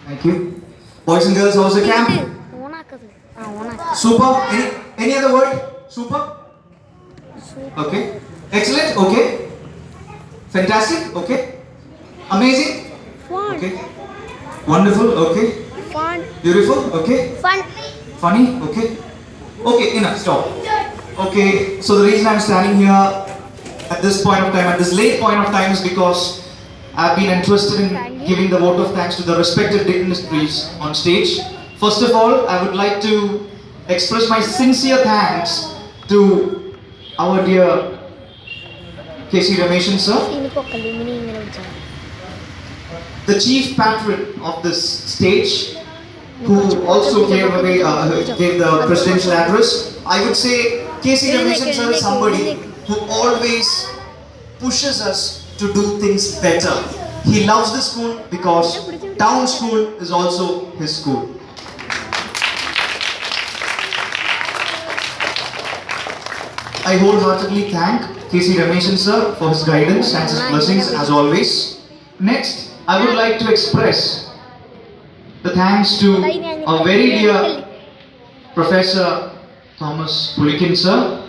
Thank you. Boys and girls, how's the camp? Super. Any other word? Super? Okay. Excellent. Okay. Fantastic. Okay. Amazing. Okay. Wonderful. Okay. Fun. Beautiful. Okay. Fun. Funny. Okay. Okay. Enough. Stop. Okay. So the reason I'm standing here at this point of time, at this late point of time, is because I've been interested in giving the vote of thanks to the respected dignitaries on stage. First of all, I would like to express my sincere thanks to our dear K.C. Rameshan sir, the chief patron of this stage, who also gave the presidential address. I would say K.C. Rameshan sir is somebody who always pushes us to do things better. He loves the school because town school is also his school. I wholeheartedly thank K.C. Rameshan sir for his guidance and his blessings as always. Next, I would like to express the thanks to our very dear Professor Thomas Pulikin sir,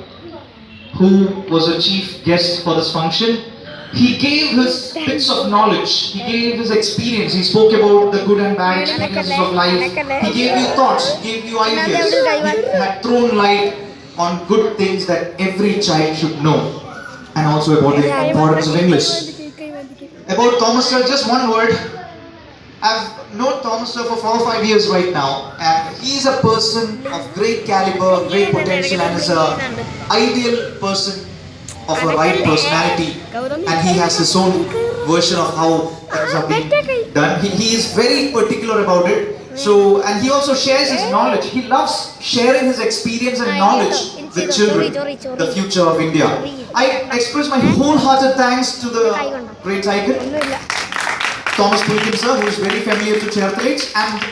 who was a chief guest for this function. He gave his bits of knowledge, he gave his experience, he spoke about the good and bad experiences of life, he gave you thoughts, he gave you ideas, he had thrown light on good things that every child should know, and also about the importance of English. About Thomas sir, just one word. I've known Thomas sir for 4 or 5 years right now, and he's a person of great caliber, great potential, and is an ideal person of a right personality, and he has his own version of how things are being done. He is very particular about it. So, and he also shares his knowledge. He loves sharing his experience and knowledge with children, the future of India. I express my wholehearted thanks to the great icon, Thomas Pulikin sir, who is very familiar to Cherthalates. And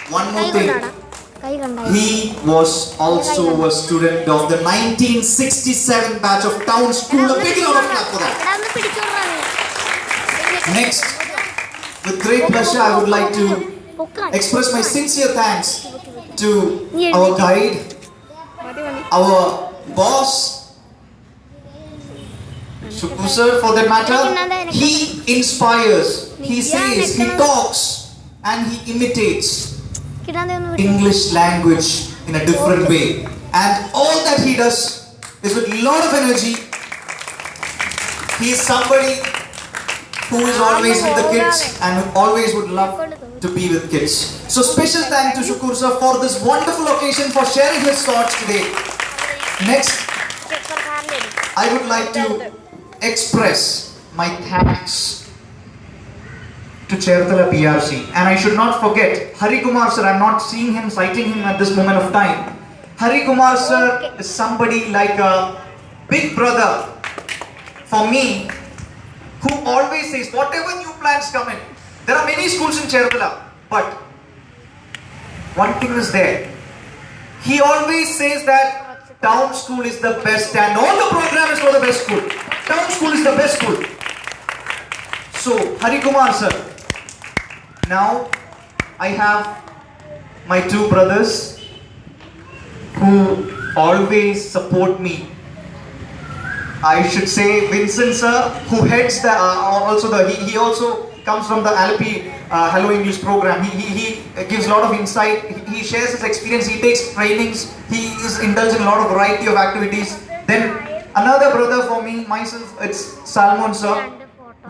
one more thing. He was also a student of the 1967 batch of Town School. A big round of applause for that. Next, with great pleasure, I would like to express my sincere thanks to our guide, our boss, Shukku sir for that matter. He inspires, he says, he talks, and he imitates English language in a different way, and all that he does is with a lot of energy. He is somebody who is always with the kids and who always would love to be with kids. So special thanks to Shukkur sir for this wonderful occasion, for sharing his thoughts today. Next, I would like to express my thanks to Cherthala PRC, and I should not forget Hari Kumar sir. I'm not seeing him, citing him at this moment of time. Hari Kumar sir is somebody like a big brother for me, who always says whatever new plans come in. There are many schools in Cherthala, but one thing is there. He always says that town school is the best, and all the program is for the best school. Town school is the best school. So Hari Kumar sir. Now, I have my two brothers who always support me. I should say Vincent sir, who heads the he also comes from the ALPI Hello English program. He gives a lot of insight. He shares his experience. He takes trainings. He is indulged in a lot of variety of activities. Then another brother for me, myself, it's Salmon sir,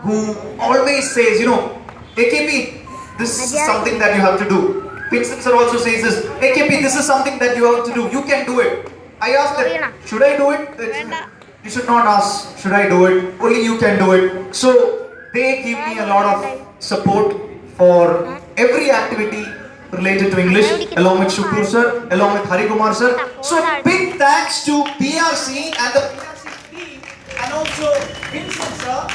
who always says, you know, AKP, this is something that you have to do. Vincent sir also says this, AKP, this is something that you have to do. You can do it. I asked them, should I do it? You should not ask, should I do it? Only you can do it. So they give me a lot of support for every activity related to English, along with Shukkur sir, along with Hari Kumar sir. So big thanks to PRC and the PRC team, and also Vincent sir.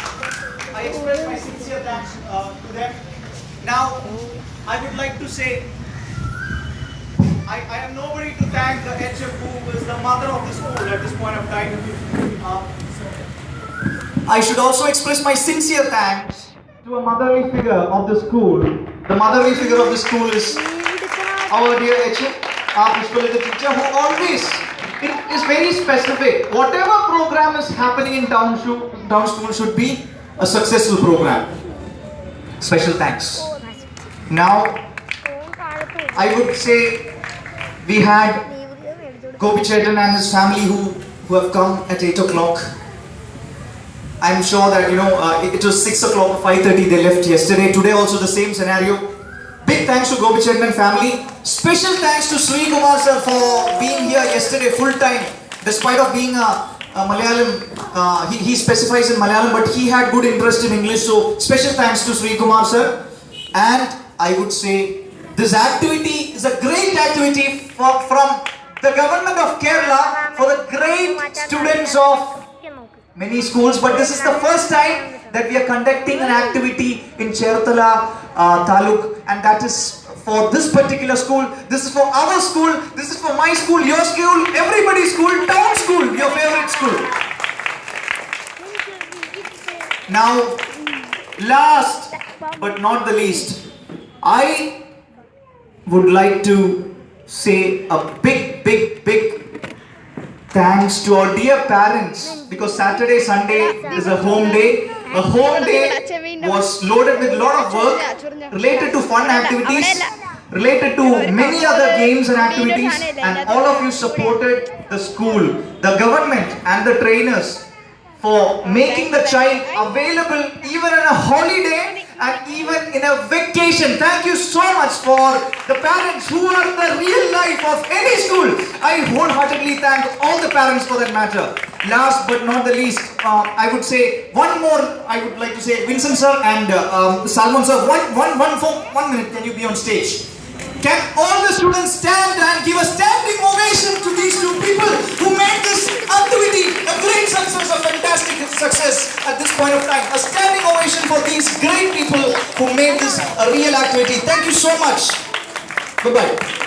I express my sincere thanks to them. Now, I would like to say, I am nobody to thank the HM who is the mother of the school at this point of time. I should also express my sincere thanks to a motherly figure of the school, The motherly figure of the school is our dear HM, our Pushpalita teacher, who always, it is very specific. Whatever program is happening in town school should be a successful program. Special thanks. Now, I would say we had Gopi Chetan and his family who have come at 8 o'clock. I'm sure that, it was 6 o'clock, 5:30 they left yesterday. Today also the same scenario. Big thanks to Gopi Chetan and family. Special thanks to Sri Kumar sir for being here yesterday full time. Despite of being a Malayalam, he specifies in Malayalam, but he had good interest in English. So special thanks to Sri Kumar sir. And I would say this activity is a great activity from the government of Kerala for the great students of many schools, but this is the first time that we are conducting an activity in Cherthala Taluk, and that is for this particular school. This is for our school, this is for my school, your school, everybody's school, town school, your favorite school. Now, last but not the least, I would like to say a big thanks to our dear parents, because Saturday, Sunday is a home day. A home day was loaded with a lot of work related to fun activities, related to many other games and activities, and all of you supported the school, the government and the trainers for making the child available even on a holiday and even in a vacation. Thank you so much for the parents who are the real life of any school. I wholeheartedly thank all the parents for that matter. Last but not the least, I would say one more. I would like to say Vincent sir and Salmon sir. One minute. Can you be on stage? Can all the students stand and give a standing ovation to these two people who made this activity a great success, a fantastic success at this point of time. A standing ovation for these great people who made this a real activity. Thank you so much. Goodbye.